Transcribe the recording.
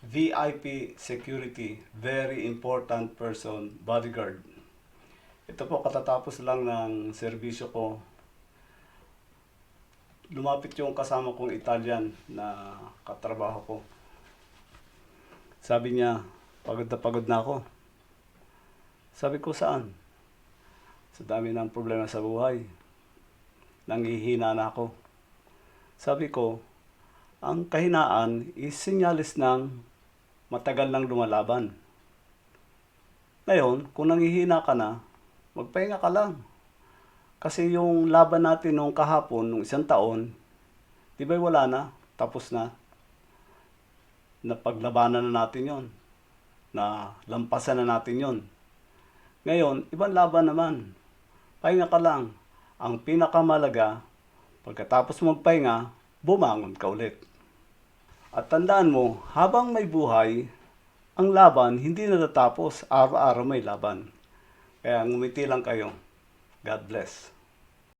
VIP security, very important person, bodyguard. Ito po, katatapos lang ng serbisyo ko, lumapit yung kasama kong Italian na katrabaho ko. Sabi niya, pagod na ako. Sabi ko, saan? Sa dami ng problema sa buhay. Nanghihina na ako. Sabi ko, ang kahinaan is sinyalis ng matagal nang lumalaban. Ngayon, kung nanghihina ka na, magpahinga ka lang. Kasi yung laban natin nung kahapon, nung isang taon, di ba wala na? Tapos na. Napaglabanan na natin yon, na lampasan na natin yon. Ngayon, ibang laban naman. Pahinga ka lang. Ang pinakamalaga, pagkatapos magpahinga, bumangon ka ulit. At tandaan mo, habang may buhay, ang laban hindi natatapos. Araw-araw may laban. Kaya ngumiti lang kayo. God bless.